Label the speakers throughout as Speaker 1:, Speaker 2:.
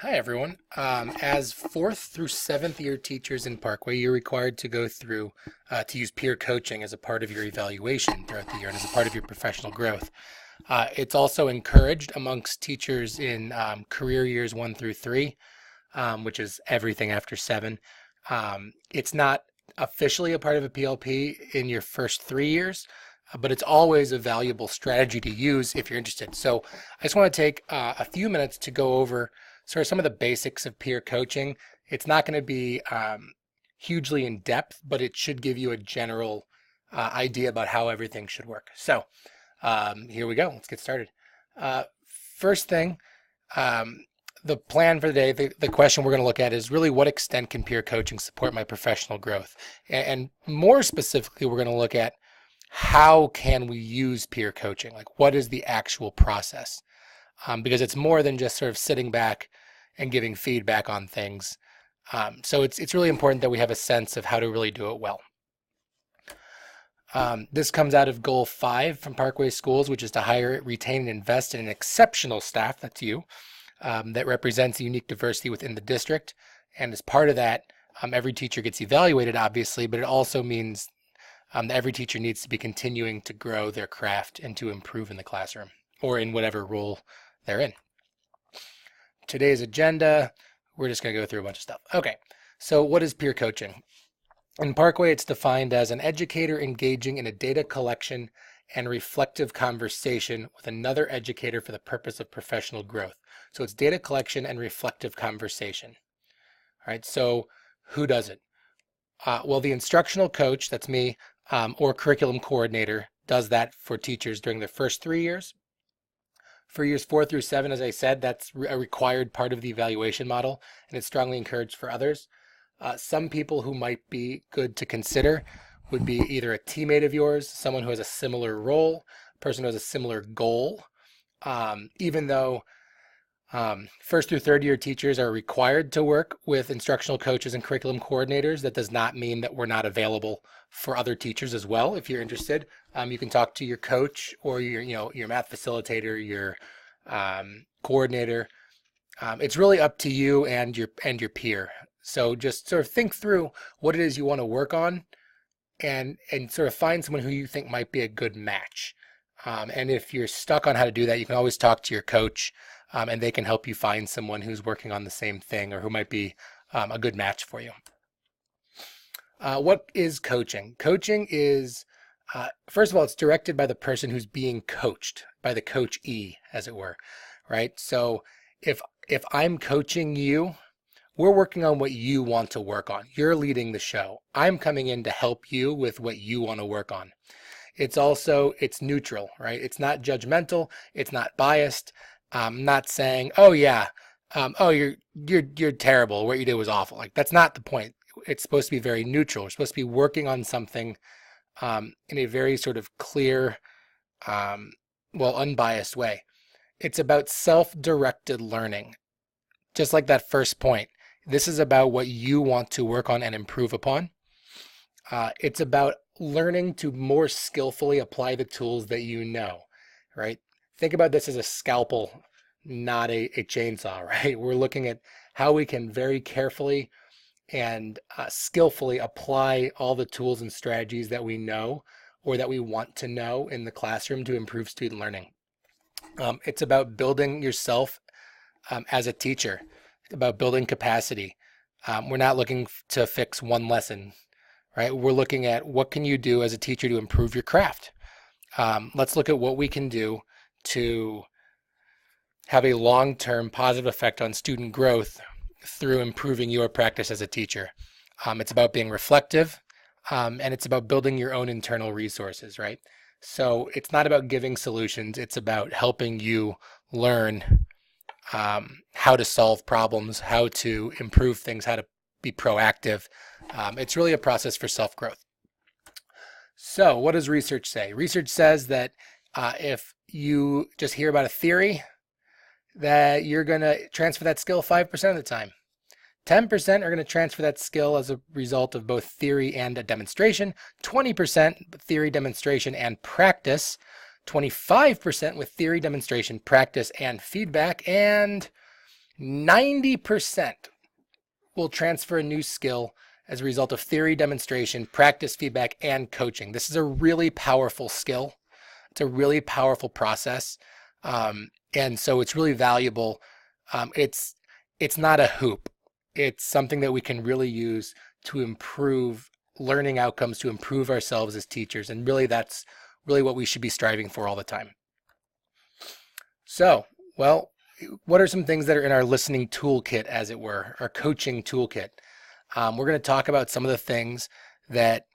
Speaker 1: Hi, everyone. As fourth through seventh year teachers in Parkway, you're required to go through to use peer coaching as a part of your evaluation throughout the year and as a part of your professional growth. It's also encouraged amongst teachers in career years 1 through 3, which is everything after 7. It's not officially a part of a PLP in your first 3 years, but it's always a valuable strategy to use if you're interested. So I just want to take a few minutes to go over sort of some of the basics of peer coaching. It's not going to be hugely in depth, but it should give you a general idea about how everything should work. So here we go. Let's get started. First thing, the plan for the day, the question we're going to look at is really what extent can peer coaching support my professional growth? And more specifically, we're going to look at how can we use peer coaching? Like, what is the actual process? Because it's more than just sort of sitting back and giving feedback on things. So it's really important that we have a sense of how to really do it well. This comes out of Goal 5 from Parkway Schools, which is to hire, retain, and invest in an exceptional staff, that's you, that represents a unique diversity within the district. And as part of that, every teacher gets evaluated, obviously, but it also means that every teacher needs to be continuing to grow their craft and to improve in the classroom or in whatever role they're in. Today's agenda, we're just going to go through a bunch of stuff. Okay, so what is peer coaching? In Parkway, it's defined as an educator engaging in a data collection and reflective conversation with another educator for the purpose of professional growth. So it's data collection and reflective conversation. All right, so who does it? Well, the instructional coach, that's me, or curriculum coordinator does that for teachers during their first 3 years. For years 4 through 7, as I said, that's a required part of the evaluation model, and it's strongly encouraged for others. Some people who might be good to consider would be either a teammate of yours, someone who has a similar role, a person who has a similar goal. Even though first through third year teachers are required to work with instructional coaches and curriculum coordinators, that does not mean that we're not available for other teachers as well. If you're interested, you can talk to your coach or your math facilitator, your coordinator. It's really up to you and your peer. So just sort of think through what it is you want to work on and sort of find someone who you think might be a good match. And if you're stuck on how to do that, you can always talk to your coach and they can help you find someone who's working on the same thing or who might be a good match for you. What is coaching? Coaching is, first of all, it's directed by the person who's being coached, by the coachee, as it were, right? So if I'm coaching you, we're working on what you want to work on. You're leading the show. I'm coming in to help you with what you want to work on. It's neutral, right? It's not judgmental. It's not biased. I'm not saying, oh yeah, oh you're terrible. What you did was awful. Like, that's not the point. It's supposed to be very neutral. We're supposed to be working on something in a very sort of clear, unbiased way. It's about self-directed learning. Just like that first point, this is about what you want to work on and improve upon. It's about learning to more skillfully apply the tools that you know, right? Think about this as a scalpel, not a chainsaw, right? We're looking at how we can very carefully and skillfully apply all the tools and strategies that we know or that we want to know in the classroom to improve student learning. It's about building yourself as a teacher, about building capacity. We're not looking to fix one lesson, right? We're looking at what can you do as a teacher to improve your craft. Let's look at what we can do to have a long-term positive effect on student growth through improving your practice as a teacher. It's about being reflective, and it's about building your own internal resources, right? So it's not about giving solutions. It's about helping you learn how to solve problems, how to improve things, how to be proactive. It's really a process for self-growth. So what does research say? Research says that if you just hear about a theory, that you're going to transfer that skill 5% of the time. 10% are going to transfer that skill as a result of both theory and a demonstration. 20% theory, demonstration, and practice. 25% with theory, demonstration, practice, and feedback. And 90% will transfer a new skill as a result of theory, demonstration, practice, feedback, and coaching. This is a really powerful skill. It's a really powerful process. And so it's really valuable. It's not a hoop. It's something that we can really use to improve learning outcomes, to improve ourselves as teachers. And really, that's really what we should be striving for all the time. So, well, what are some things that are in our listening toolkit, as it were, our coaching toolkit? We're going to talk about some of the things that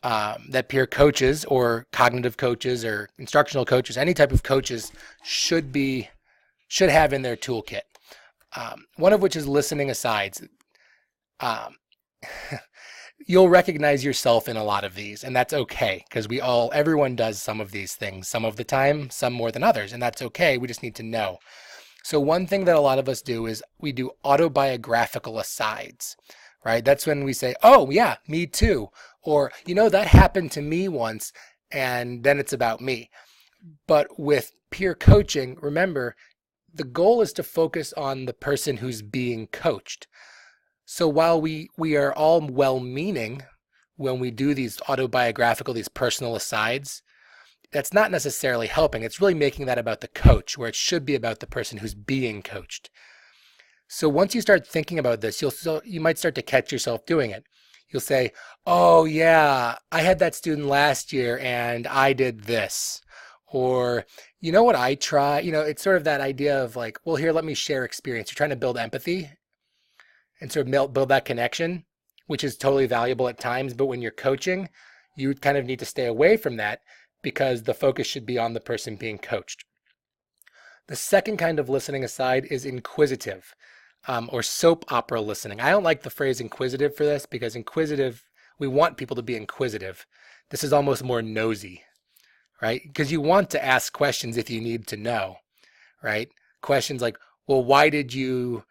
Speaker 1: that peer coaches or cognitive coaches or instructional coaches, any type of coaches should have in their toolkit. One of which is listening asides. You'll recognize yourself in a lot of these, and that's okay, because everyone does some of these things, some of the time, some more than others, and that's okay. We just need to know. So one thing that a lot of us do is we do autobiographical asides, right? That's when we say, oh yeah, me too. Or, that happened to me once, and then it's about me. But with peer coaching, remember, the goal is to focus on the person who's being coached. So while we are all well-meaning when we do these autobiographical, these personal asides, that's not necessarily helping. It's really making that about the coach, where it should be about the person who's being coached. So once you start thinking about this, you might start to catch yourself doing it. You'll say, oh yeah, I had that student last year and I did this. Or, you know what I try? It's sort of that idea of like, well, here, let me share experience. You're trying to build empathy and sort of build that connection, which is totally valuable at times. But when you're coaching, you kind of need to stay away from that because the focus should be on the person being coached. The second kind of listening aside is inquisitive, or soap opera listening. I don't like the phrase inquisitive for this because inquisitive, we want people to be inquisitive. This is almost more nosy, right? Because you want to ask questions if you need to know, right? Questions like, well, why did you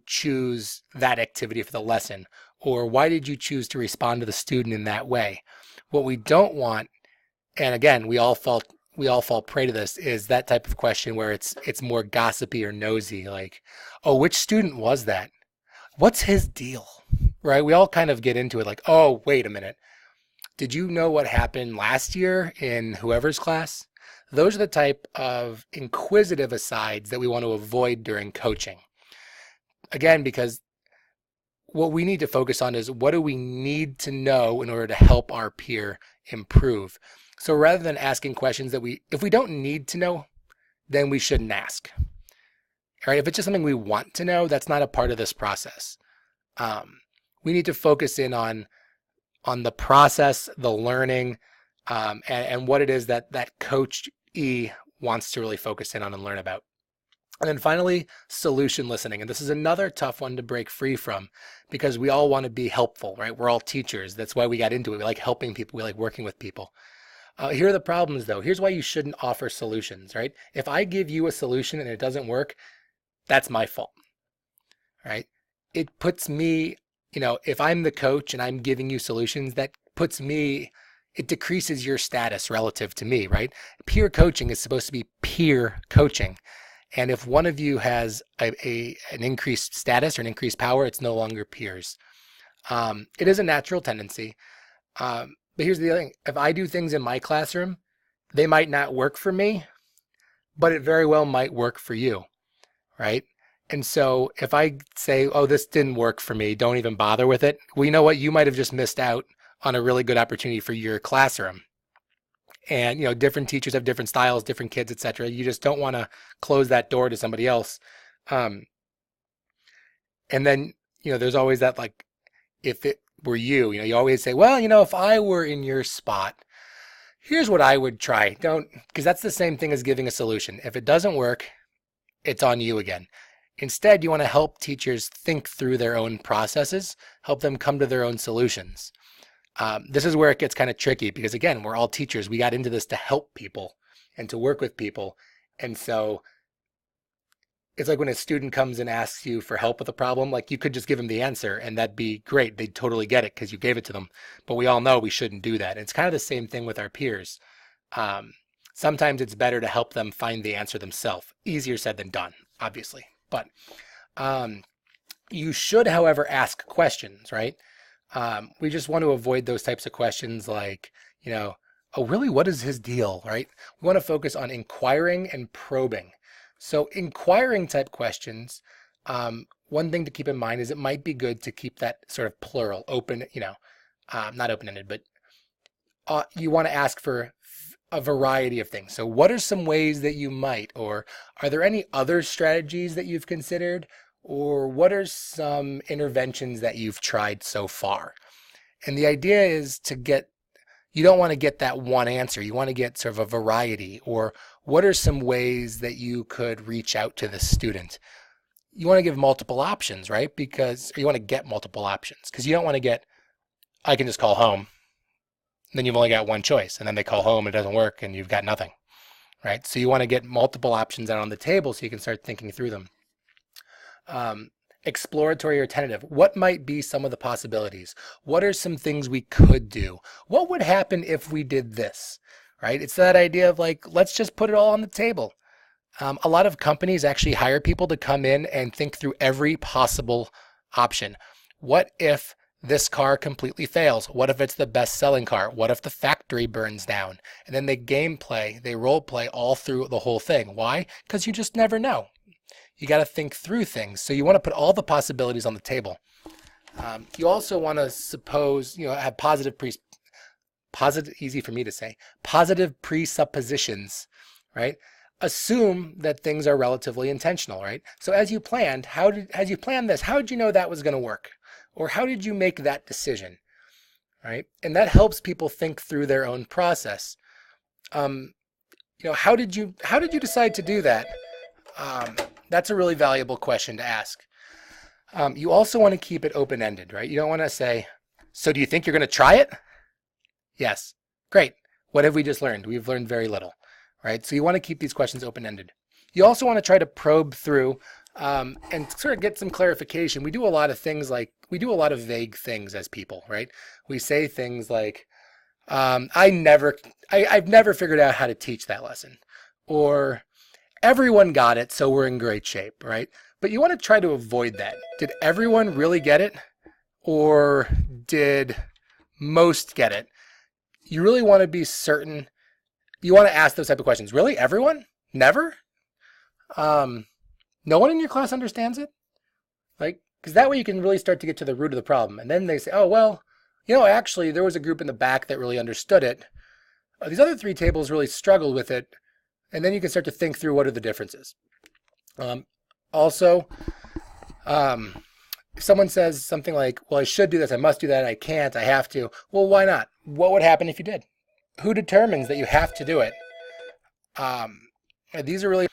Speaker 1: choose that activity for the lesson? Or why did you choose to respond to the student in that way? What we don't want, and again, we all fall prey to this, is that type of question where it's more gossipy or nosy, like, oh, which student was that? What's his deal? Right? We all kind of get into it like, oh, wait a minute. Did you know what happened last year in whoever's class? Those are the type of inquisitive asides that we want to avoid during coaching. Again, because what we need to focus on is what do we need to know in order to help our peer improve. So rather than asking questions that if we don't need to know, then we shouldn't ask. All right? If it's just something we want to know, that's not a part of this process. We need to focus in on the process, the learning, and what it is that Coach E wants to really focus in on and learn about. And then finally, solution listening. And this is another tough one to break free from because we all want to be helpful, right? We're all teachers. That's why we got into it. We like helping people. We like working with people. Here are the problems, though. Here's why you shouldn't offer solutions, right? If I give you a solution and it doesn't work, that's my fault, right? It puts me, if I'm the coach and I'm giving you solutions, it decreases your status relative to me, right? Peer coaching is supposed to be peer coaching. And if one of you has an increased status or an increased power, it's no longer peers. It is a natural tendency. But here's the other thing. If I do things in my classroom, they might not work for me, but it very well might work for you, right? And so if I say, oh, this didn't work for me, don't even bother with it. Well, you know what? You might have just missed out on a really good opportunity for your classroom. And, different teachers have different styles, different kids, etc. You just don't want to close that door to somebody else. And then, there's always that, like, if it were you, you always say, well, if I were in your spot, here's what I would try. Because that's the same thing as giving a solution. If it doesn't work, it's on you again. Instead, you want to help teachers think through their own processes, help them come to their own solutions. This is where it gets kind of tricky because, again, we're all teachers. We got into this to help people and to work with people. And so it's like when a student comes and asks you for help with a problem, like you could just give them the answer and that'd be great. They'd totally get it because you gave it to them. But we all know we shouldn't do that. And it's kind of the same thing with our peers. Sometimes it's better to help them find the answer themselves. Easier said than done, obviously. But you should, however, ask questions, right? We just want to avoid those types of questions like, oh, really, what is his deal, right? We want to focus on inquiring and probing. So inquiring type questions, one thing to keep in mind is it might be good to keep that sort of plural, open, not open-ended, but you want to ask for a variety of things. So what are some ways that you might, or are there any other strategies that you've considered, or what are some interventions that you've tried so far? And the idea is you don't want to get that one answer. You want to get sort of a variety, or what are some ways that you could reach out to the student? You want to give multiple options, right? You want to get multiple options, because you don't want to get, I can just call home. Then you've only got one choice, and then they call home, it doesn't work, and you've got nothing, right? So you want to get multiple options out on the table so you can start thinking through them. Exploratory or tentative. What might be some of the possibilities? What are some things we could do? What would happen if we did this, right? It's that idea of like, let's just put it all on the table. A lot of companies actually hire people to come in and think through every possible option. What if this car completely fails? What if it's the best-selling car? What if the factory burns down? And then they role play all through the whole thing. Why? Because you just never know. You got to think through things. So you want to put all the possibilities on the table. You also want to have easy for me to say, positive presuppositions, right? Assume that things are relatively intentional, right? So as you planned this, how did you know that was going to work? Or how did you make that decision, right? And that helps people think through their own process. How did you decide to do that? That's a really valuable question to ask. You also want to keep it open-ended, right? You don't want to say, so do you think you're going to try it? Yes. Great. What have we just learned? We've learned very little, right? So you want to keep these questions open-ended. You also want to try to probe through and sort of get some clarification. We do a lot of vague things as people, right? We say things like, I've never figured out how to teach that lesson, or everyone got it, so we're in great shape, right? But you want to try to avoid that. Did everyone really get it, or did most get it? You really want to be certain. You want to ask those type of questions. Really? Everyone? Never? No one in your class understands it? Because that way you can really start to get to the root of the problem. And then they say, oh, well, actually there was a group in the back that really understood it. These other 3 tables really struggled with it. And then you can start to think through what are the differences. Also, if someone says something like, well, I should do this, I must do that, I can't, I have to. Well, why not? What would happen if you did? Who determines that you have to do it? These are really...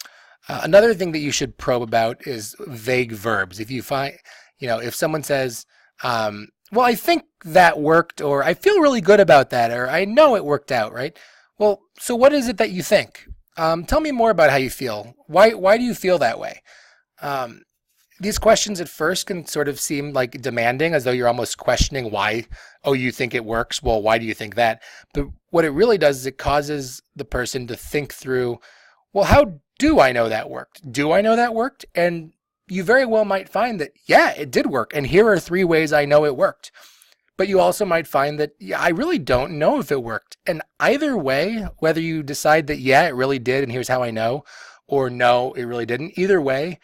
Speaker 1: another thing that you should probe about is vague verbs. If you find, if someone says, well, I think that worked, or I feel really good about that, or I know it worked out, right? Well, so what is it that you think? Tell me more about how you feel. Why do you feel that way? These questions at first can sort of seem like demanding, as though you're almost questioning why. Oh, you think it works? Well, why do you think that? But what it really does is it causes the person to think through, well, how do I know that worked? Do I know that worked? And you very well might find that, yeah, it did work. And here are 3 ways I know it worked. But you also might find that, yeah, I really don't know if it worked. And either way, whether you decide that, yeah, it really did, and here's how I know, or no, it really didn't, either way,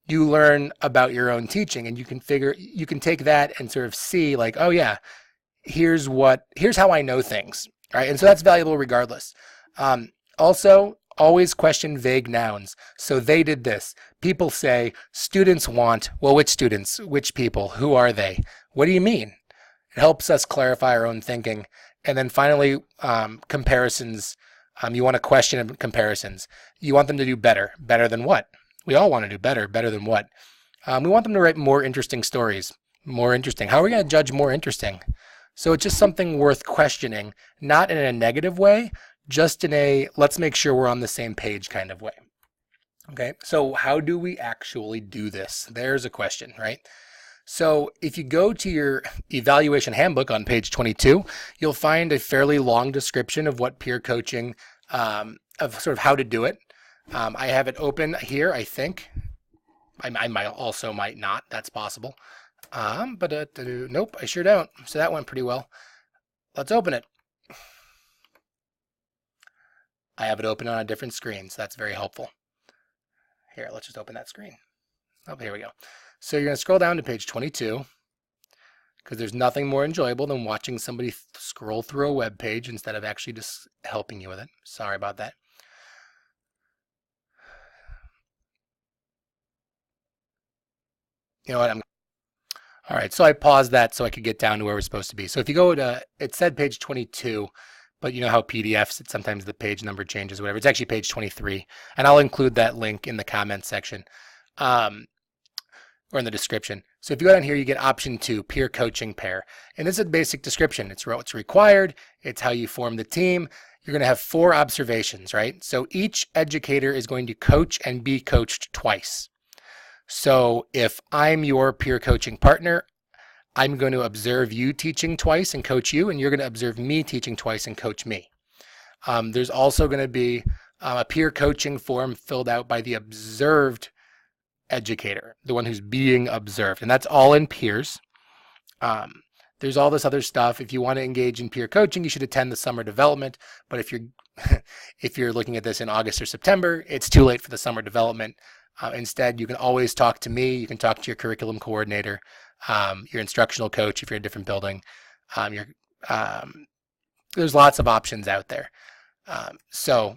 Speaker 1: you learn about your own teaching, and you can take that and sort of see like, oh yeah, here's how I know things, right? And so that's valuable regardless. Also, always question vague nouns. So they did this. People say, students want, well, which students? Which people? Who are they? What do you mean? It helps us clarify our own thinking. And then finally, comparisons. You want to question comparisons. You want them to do better. Better than what? We all want to do better. Better than what? We want them to write more interesting stories. More interesting. How are we going to judge more interesting? So it's just something worth questioning, not in a negative way, just in a let's make sure we're on the same page kind of way. Okay, so how do we actually do this? There's a question, right? So if you go to your evaluation handbook on page 22, you'll find a fairly long description of what peer coaching, of sort of how to do it. I have it open here, I think. I might not. That's possible. Nope, I sure don't. So that went pretty well. Let's open it. I have it open on a different screen, so that's very helpful. Here, let's just open that screen. Oh, here we go. So you're going to scroll down to page 22, because there's nothing more enjoyable than watching somebody scroll through a web page instead of actually just helping you with it. Sorry about that. You know what? All right, so I paused that so I could get down to where we're supposed to be. So if you go to, it said page 22, but you know how PDFs, sometimes the page number changes, whatever. It's actually page 23, and I'll include that link in the comments section or in the description. So if you go down here, you get option 2, peer coaching pair. And this is a basic description. It's what's required. It's how you form the team. You're going to have 4 observations, right? So each educator is going to coach and be coached twice. So if I'm your peer coaching partner, I'm going to observe you teaching twice and coach you, and you're going to observe me teaching twice and coach me. There's also going to be a peer coaching form filled out by the observed educator, the one who's being observed, and that's all in peers. There's all this other stuff. If you want to engage in peer coaching, you should attend the summer development. But if you're if you're looking at this in August or September, it's too late for the summer development. Instead, you can always talk to me. You can talk to your curriculum coordinator, your instructional coach if you're in a different building. There's lots of options out there. So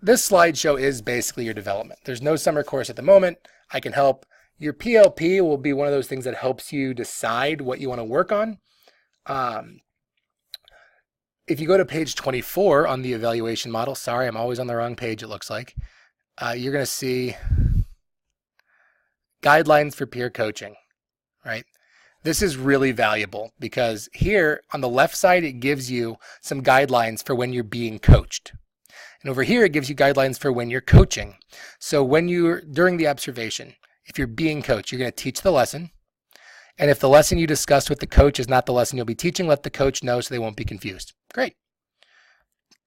Speaker 1: this slideshow is basically your development. There's no summer course at the moment. I can help. Your PLP will be one of those things that helps you decide what you want to work on. If you go to page 24 on the evaluation model, sorry, I'm always on the wrong page, it looks like, you're going to see guidelines for peer coaching, right? This is really valuable because here on the left side, it gives you some guidelines for when you're being coached. And over here, it gives you guidelines for when you're coaching. So when you're during the observation, if you're being coached, you're going to teach the lesson. And if the lesson you discussed with the coach is not the lesson you'll be teaching, let the coach know so they won't be confused. Great.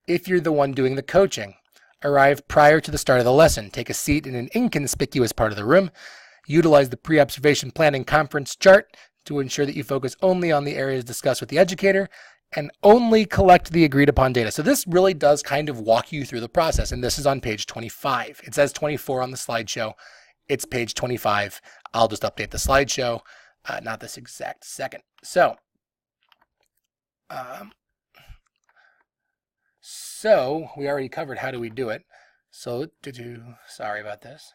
Speaker 1: If you're the one doing the coaching, arrive prior to the start of the lesson. Take a seat in an inconspicuous part of the room. Utilize the pre-observation planning conference chart to ensure that you focus only on the areas discussed with the educator and only collect the agreed upon data. So this really does kind of walk you through the process. And this is on page 25. It says 24 on the slideshow. It's page 25. I'll just update the slideshow. Not this exact second. So we already covered how do we do it. So sorry about this.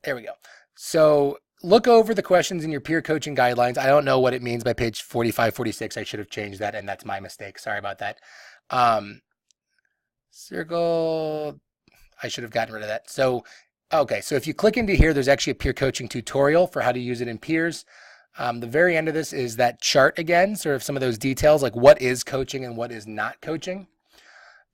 Speaker 1: There we go. So look over the questions in your peer coaching guidelines. I don't know what it means by page 45, 46. I should have changed that, and that's my mistake. Sorry about that. Circle. I should have gotten rid of that. So okay, so if you click into here, there's actually a peer coaching tutorial for how to use it in peers. The very end of this is that chart again, sort of some of those details, like what is coaching and what is not coaching.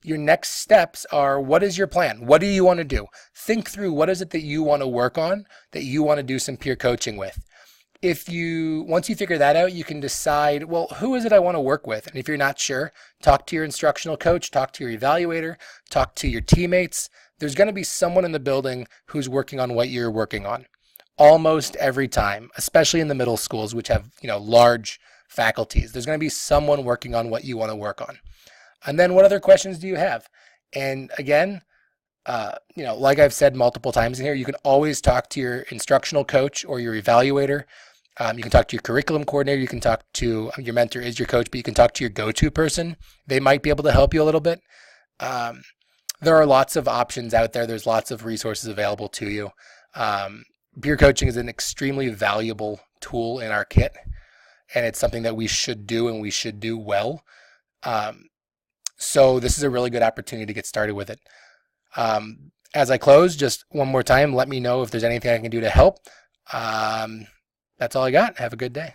Speaker 1: Your next steps are, what is your plan? What do you want to do? Think through what is it that you want to work on, that you want to do some peer coaching with. Once you figure that out, you can decide, well, who is it I want to work with? And if you're not sure, talk to your instructional coach, talk to your evaluator, talk to your teammates. There's going to be someone in the building who's working on what you're working on almost every time, especially in the middle schools, which have, large faculties. There's going to be someone working on what you want to work on. And then what other questions do you have? And again, like I've said multiple times in here, you can always talk to your instructional coach or your evaluator. You can talk to your curriculum coordinator. You can talk to your mentor is your coach, but you can talk to your go-to person. They might be able to help you a little bit. There are lots of options out there. There's lots of resources available to you. Peer coaching is an extremely valuable tool in our kit, and it's something that we should do and we should do well. So this is a really good opportunity to get started with it. As I close, just one more time, let me know if there's anything I can do to help. That's all I got. Have a good day.